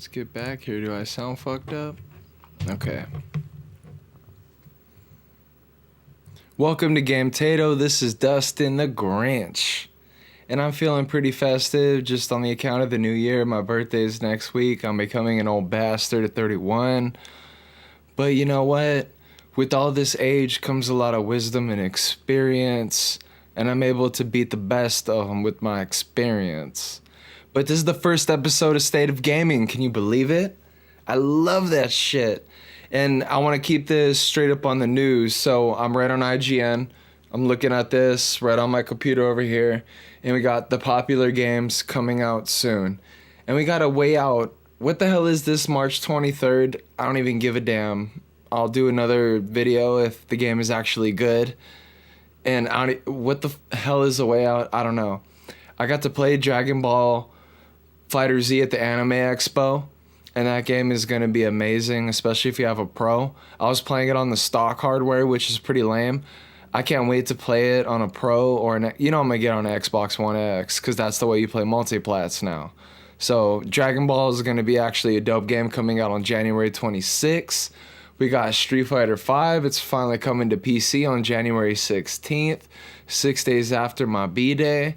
Let's get back here. Do I sound fucked up? Okay. Welcome to Game Tato. This is Dustin the Grinch. And I'm feeling pretty festive just on the account of the new year. My birthday's next week. I'm becoming an old bastard at 31. But you know what? With all this age comes a lot of wisdom and experience. And I'm able to beat the best of them with my experience. But this is the first episode of State of Gaming. Can you believe it? I love that shit. And I want to keep this straight up on the news. So I'm right on IGN. I'm looking at this right on my computer over here. And we got the popular games coming out soon. And we got a way out. What the hell is this, March 23rd? I don't even give a damn. I'll do another video if the game is actually good. And what the hell is the way out? I don't know. I got to play Dragon Ball Fighter Z at the Anime Expo, and that game is going to be amazing, especially if you have a Pro. I was playing it on the stock hardware, which is pretty lame. I can't wait to play it on a Pro or I'm going to get on an Xbox One X, because that's the way you play multiplats now. So Dragon Ball is going to be actually a dope game coming out on January 26th. We got Street Fighter V. It's finally coming to PC on January 16th, 6 days after my B-Day,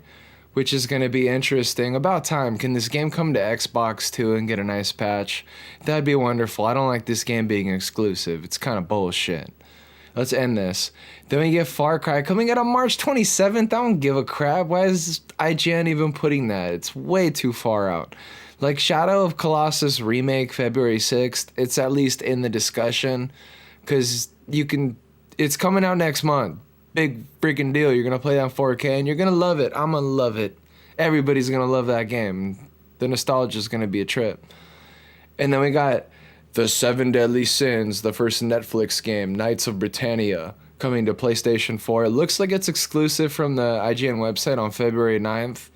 which is going to be interesting. About time. Can this game come to Xbox too and get a nice patch? That'd be wonderful. I don't like this game being exclusive. It's kind of bullshit. Let's end this. Then we get Far Cry coming out on March 27th. I don't give a crap. Why is IGN even putting that? It's way too far out. Like Shadow of Colossus Remake February 6th, it's at least in the discussion, because it's coming out next month. Big freaking deal. You're going to play that in 4K and you're going to love it. I'm going to love it. Everybody's going to love that game. The nostalgia is going to be a trip. And then we got The Seven Deadly Sins, the first Netflix game, Knights of Britannia, coming to PlayStation 4. It looks like it's exclusive from the IGN website on February 9th.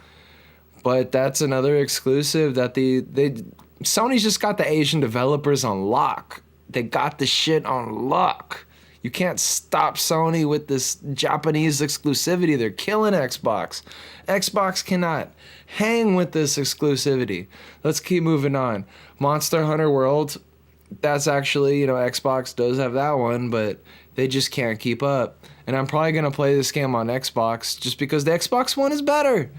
But that's another exclusive that Sony's just got the Asian developers on lock. They got the shit on lock. You can't stop Sony with this Japanese exclusivity. They're killing Xbox. Xbox cannot hang with this exclusivity. Let's keep moving on. Monster Hunter World, that's actually, Xbox does have that one, but they just can't keep up. And I'm probably going to play this game on Xbox just because the Xbox One is better.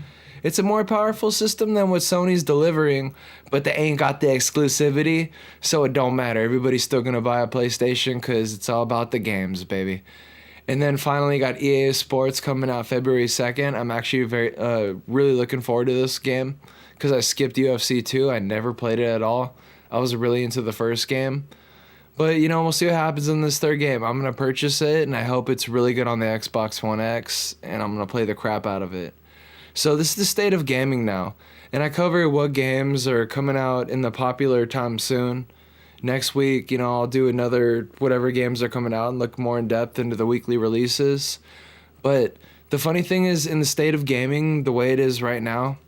It's a more powerful system than what Sony's delivering, but they ain't got the exclusivity, so it don't matter. Everybody's still going to buy a PlayStation because it's all about the games, baby. And then finally got EA Sports coming out February 2nd. I'm actually really looking forward to this game because I skipped UFC 2. I never played it at all. I was really into the first game. But, we'll see what happens in this third game. I'm going to purchase it, and I hope it's really good on the Xbox One X, and I'm going to play the crap out of it. So this is the state of gaming now, and I cover what games are coming out in the popular time soon. Next week, I'll do another whatever games are coming out and look more in depth into the weekly releases. But the funny thing is, in the state of gaming, the way it is right now,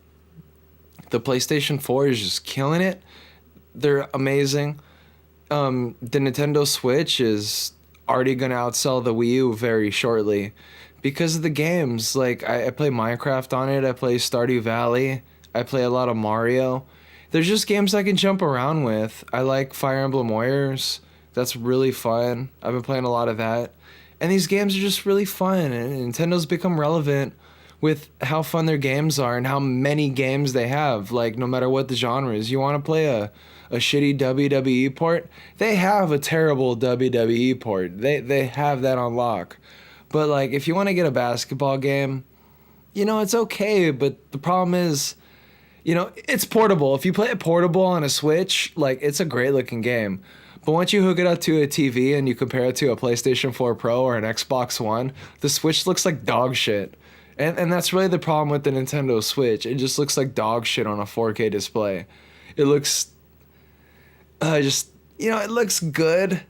the PlayStation 4 is just killing it. They're amazing. The Nintendo Switch is already going to outsell the Wii U very shortly. Because of the games, like I play Minecraft on it, I play Stardew Valley, I play a lot of Mario. There's just games I can jump around with. I like Fire Emblem Warriors. That's really fun. I've been playing a lot of that. And these games are just really fun. And Nintendo's become relevant with how fun their games are and how many games they have. Like, no matter what the genre is. You want to play a shitty WWE port? They have a terrible WWE port. They have that on lock. But, like, if you want to get a basketball game, it's okay. But the problem is, it's portable. If you play it portable on a Switch, like, it's a great-looking game. But once you hook it up to a TV and you compare it to a PlayStation 4 Pro or an Xbox One, the Switch looks like dog shit. And that's really the problem with the Nintendo Switch. It just looks like dog shit on a 4K display. It looks... it looks good.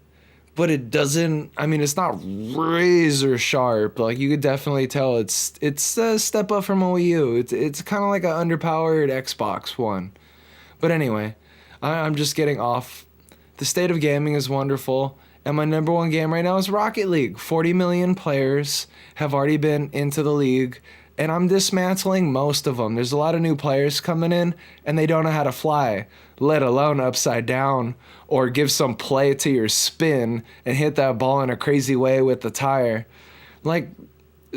But it doesn't, it's not razor sharp. Like, you could definitely tell it's a step up from a Wii U. It's kind of like an underpowered Xbox One. But anyway, I'm just getting off. The state of gaming is wonderful. And my number one game right now is Rocket League. 40 million players have already been into the league. and I'm dismantling most of them. There's a lot of new players coming in, and they don't know how to fly, let alone upside down, or give some play to your spin and hit that ball in a crazy way with the tire. Like,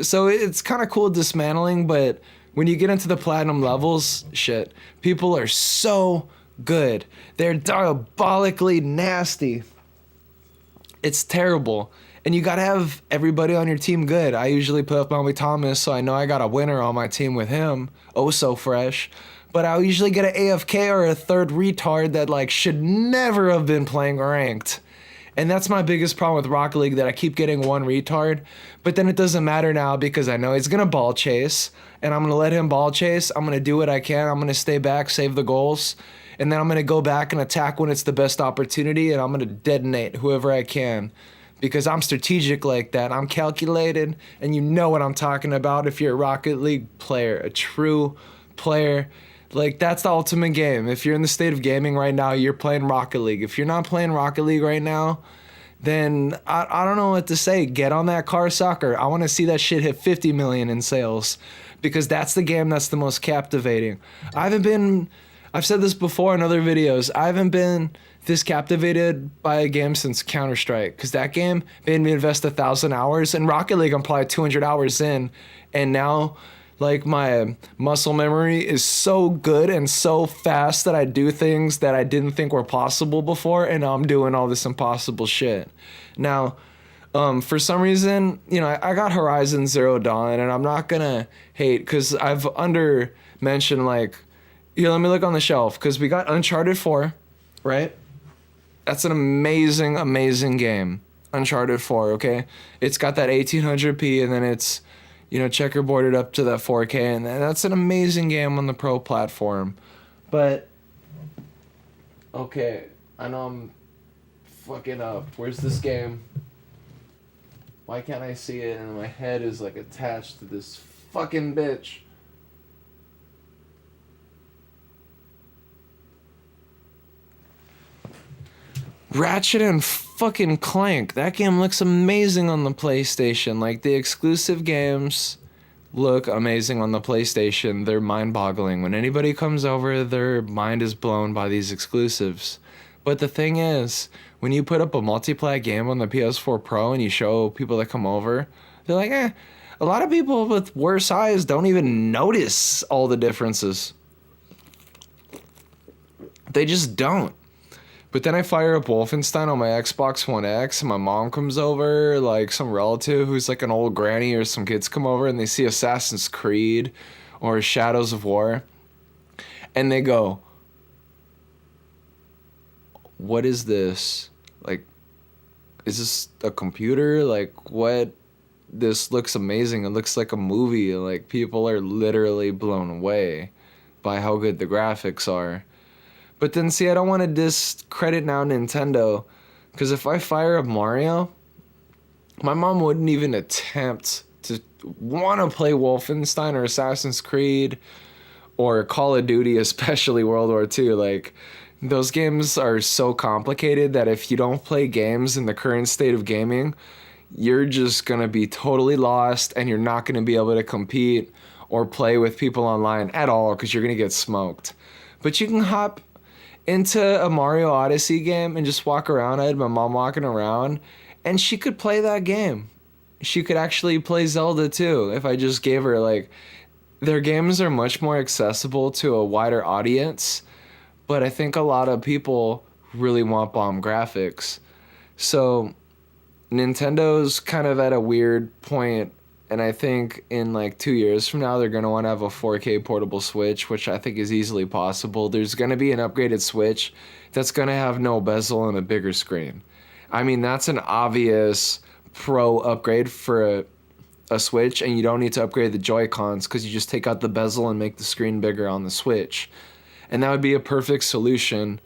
so it's kind of cool dismantling, but when you get into the platinum levels, shit, people are so good. They're diabolically nasty. It's terrible. And you got to have everybody on your team good. I usually put up Melby Thomas, so I know I got a winner on my team with him. Oh, so fresh. But I'll usually get an AFK or a third retard that like should never have been playing ranked. And that's my biggest problem with Rocket League, that I keep getting one retard. But then it doesn't matter now because I know he's going to ball chase. And I'm going to let him ball chase. I'm going to do what I can. I'm going to stay back, save the goals. And then I'm going to go back and attack when it's the best opportunity. And I'm going to detonate whoever I can. Because I'm strategic like that. I'm calculated, and you know what I'm talking about if you're a Rocket League player, a true player. Like, that's the ultimate game. If you're in the state of gaming right now, you're playing Rocket League. If you're not playing Rocket League right now, then I don't know what to say. Get on that car soccer. I want to see that shit hit 50 million in sales, because that's the game that's the most captivating. I've said this before in other videos, I haven't been this captivated by a game since Counter-Strike, because that game made me invest 1,000 hours. In Rocket League, I'm probably 200 hours in, and now like my muscle memory is so good and so fast that I do things that I didn't think were possible before, and now I'm doing all this impossible shit. Now, for some reason, you know, I got Horizon Zero Dawn, and I'm not gonna hate, because I've mentioned, like, yeah, let me look on the shelf, because we got Uncharted 4, right? That's an amazing, amazing game. Uncharted 4, okay? It's got that 1800p, and then it's, you know, checkerboarded up to that 4K, and that's an amazing game on the Pro platform. But, okay, I know I'm fucking up. Where's this game? Why can't I see it? And my head is, like, attached to this fucking bitch. Ratchet and fucking Clank. That game looks amazing on the PlayStation. Like, the exclusive games look amazing on the PlayStation. They're mind-boggling. When anybody comes over, their mind is blown by these exclusives. But the thing is, when you put up a multiplayer game on the PS4 Pro and you show people that come over, they're like, eh. A lot of people with worse eyes don't even notice all the differences. They just don't. But then I fire up Wolfenstein on my Xbox One X, and my mom comes over, like some relative who's like an old granny, or some kids come over and they see Assassin's Creed or Shadows of War, and they go, what is this? Like, is this a computer? Like, what? This looks amazing. It looks like a movie. Like, people are literally blown away by how good the graphics are. But then, see, I don't want to discredit now Nintendo, because if I fire up Mario, my mom wouldn't even attempt to want to play Wolfenstein or Assassin's Creed or Call of Duty, especially World War II. Like, those games are so complicated that if you don't play games in the current state of gaming, you're just going to be totally lost, and you're not going to be able to compete or play with people online at all, because you're going to get smoked. But you can hop into a Mario Odyssey game and just walk around. I had my mom walking around, and she could play that game. She could actually play Zelda too if I just gave her, like, their games are much more accessible to a wider audience, but I think a lot of people really want bomb graphics. So Nintendo's kind of at a weird point, and I think in like 2 years from now, they're going to want to have a 4K portable Switch, which I think is easily possible. There's going to be an upgraded Switch that's going to have no bezel and a bigger screen. I mean, that's an obvious pro upgrade for a Switch, and you don't need to upgrade the Joy-Cons, because you just take out the bezel and make the screen bigger on the Switch. And that would be a perfect solution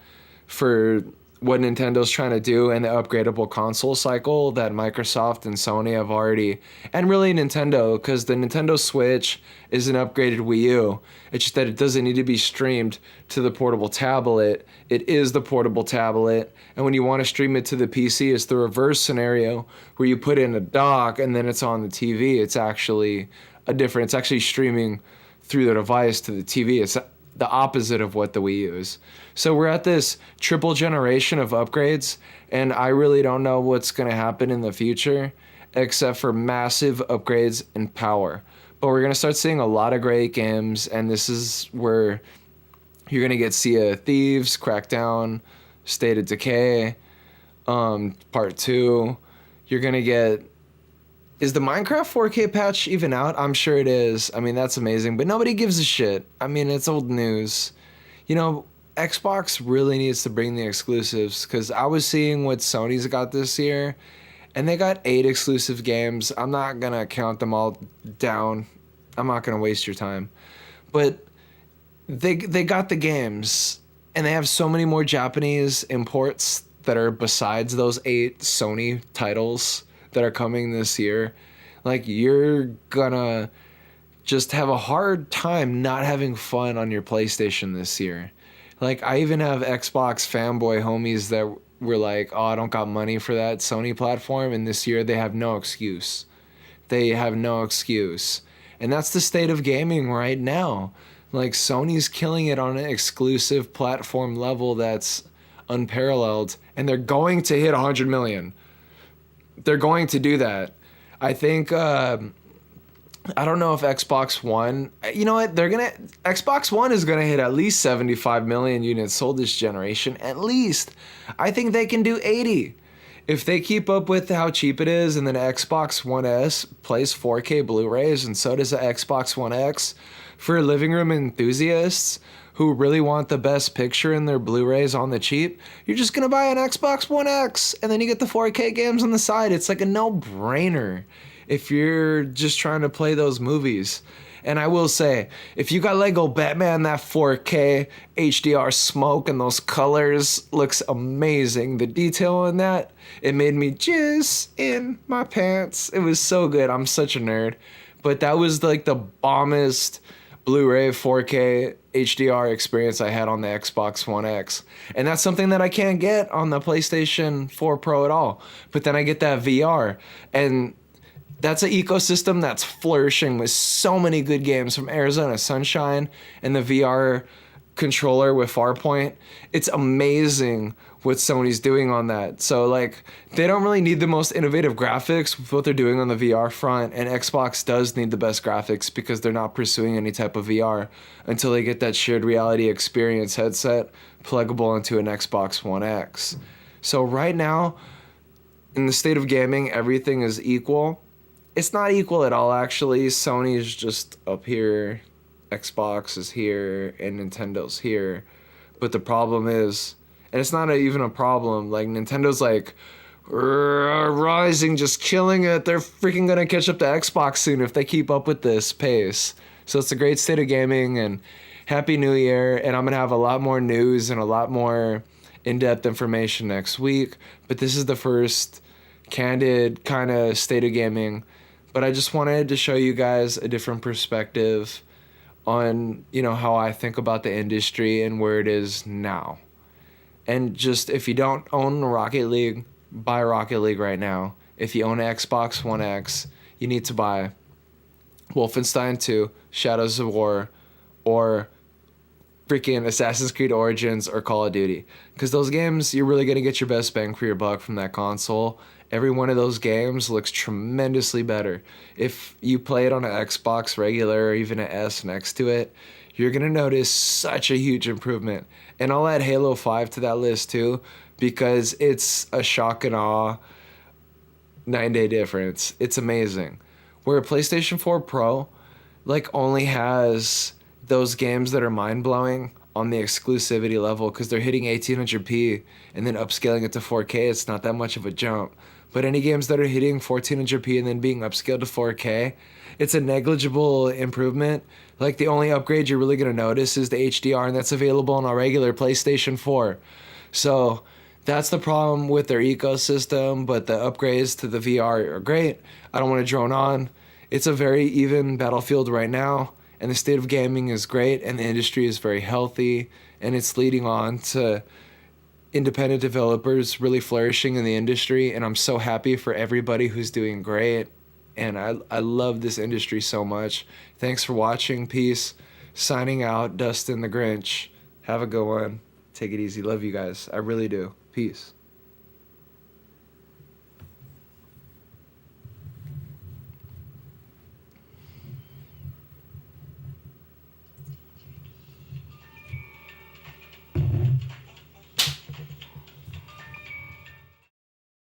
for what Nintendo's trying to do in the upgradable console cycle that Microsoft and Sony have already, and really Nintendo, because the Nintendo Switch is an upgraded Wii U. It's just that it doesn't need to be streamed to the portable tablet. It is the portable tablet, and when you want to stream it to the PC, it's the reverse scenario where you put in a dock and then it's on the TV. It's actually a different. It's actually streaming through the device to the TV. It's the opposite of what the Wii U is. So we're at this triple generation of upgrades, and I really don't know what's going to happen in the future except for massive upgrades in power. But we're going to start seeing a lot of great games, and this is where you're going to get Sea of Thieves, Crackdown, State of Decay, Part 2. You're going to get... Is the Minecraft 4K patch even out? I'm sure it is. I mean, that's amazing, but nobody gives a shit. I mean, it's old news. You know, Xbox really needs to bring the exclusives, because I was seeing what Sony's got this year, and they got 8 exclusive games. I'm not going to count them all down. I'm not going to waste your time. But they got the games, and they have so many more Japanese imports that are besides those 8 Sony titles that are coming this year. Like, you're gonna just have a hard time not having fun on your PlayStation this year. Like, I even have Xbox fanboy homies that were like, oh, I don't got money for that Sony platform, and this year they have no excuse. They have no excuse. And that's the state of gaming right now. Like, Sony's killing it on an exclusive platform level that's unparalleled, and they're going to hit 100 million. They're going to do that. I think, I don't know if Xbox One, you know what, Xbox One is gonna hit at least 75 million units sold this generation, at least. I think they can do 80. If they keep up with how cheap it is, and then Xbox One S plays 4K Blu-rays, and so does the Xbox One X, for living room enthusiasts who really want the best picture in their Blu-rays on the cheap, you're just gonna buy an Xbox One X, and then you get the 4K games on the side. It's like a no-brainer if you're just trying to play those movies. And I will say, if you got Lego Batman, that 4K HDR smoke and those colors looks amazing. The detail in that, it made me jizz in my pants. It was so good. I'm such a nerd. But that was like the bombest Blu-ray 4K HDR experience I had on the Xbox One X. And that's something that I can't get on the PlayStation 4 Pro at all. But then I get that VR, and that's an ecosystem that's flourishing with so many good games, from Arizona Sunshine and the VR controller with Farpoint. It's amazing what Sony's doing on that. So, like, they don't really need the most innovative graphics with what they're doing on the VR front, and Xbox does need the best graphics because they're not pursuing any type of VR until they get that shared reality experience headset pluggable into an Xbox One X. So right now, in the state of gaming, everything is equal. It's not equal at all, actually. Sony's just up here, Xbox is here, and Nintendo's here. But the problem is, and it's not even a problem, like, Nintendo's like rising, just killing it. They're freaking gonna catch up to Xbox soon if they keep up with this pace. So it's a great state of gaming, and Happy New Year. And I'm gonna have a lot more news and a lot more in-depth information next week. But this is the first candid kind of state of gaming. But I just wanted to show you guys a different perspective on, you know, how I think about the industry and where it is now. And just, if you don't own Rocket League, buy Rocket League right now. If you own an Xbox One X, you need to buy Wolfenstein 2, Shadows of War, or freaking Assassin's Creed Origins or Call of Duty. Because those games, you're really going to get your best bang for your buck from that console. Every one of those games looks tremendously better. If you play it on an Xbox regular or even an S next to it, you're going to notice such a huge improvement. And I'll add Halo 5 to that list too, because it's a shock and awe 9-day difference. It's amazing. Where a PlayStation 4 Pro, like, only has those games that are mind-blowing on the exclusivity level because they're hitting 1800p and then upscaling it to 4K. It's not that much of a jump. But any games that are hitting 1400p and then being upscaled to 4K, it's a negligible improvement. Like, the only upgrade you're really going to notice is the HDR, and that's available on a regular PlayStation 4. So that's the problem with their ecosystem, but the upgrades to the VR are great. I don't want to drone on. It's a very even battlefield right now, and the state of gaming is great, and the industry is very healthy, and it's leading on to independent developers really flourishing in the industry, and I'm so happy for everybody who's doing great. and I love this industry so much. Thanks for watching. Peace. Signing out, Dustin the Grinch. Have a good one. Take it easy. Love you guys. I really do. Peace.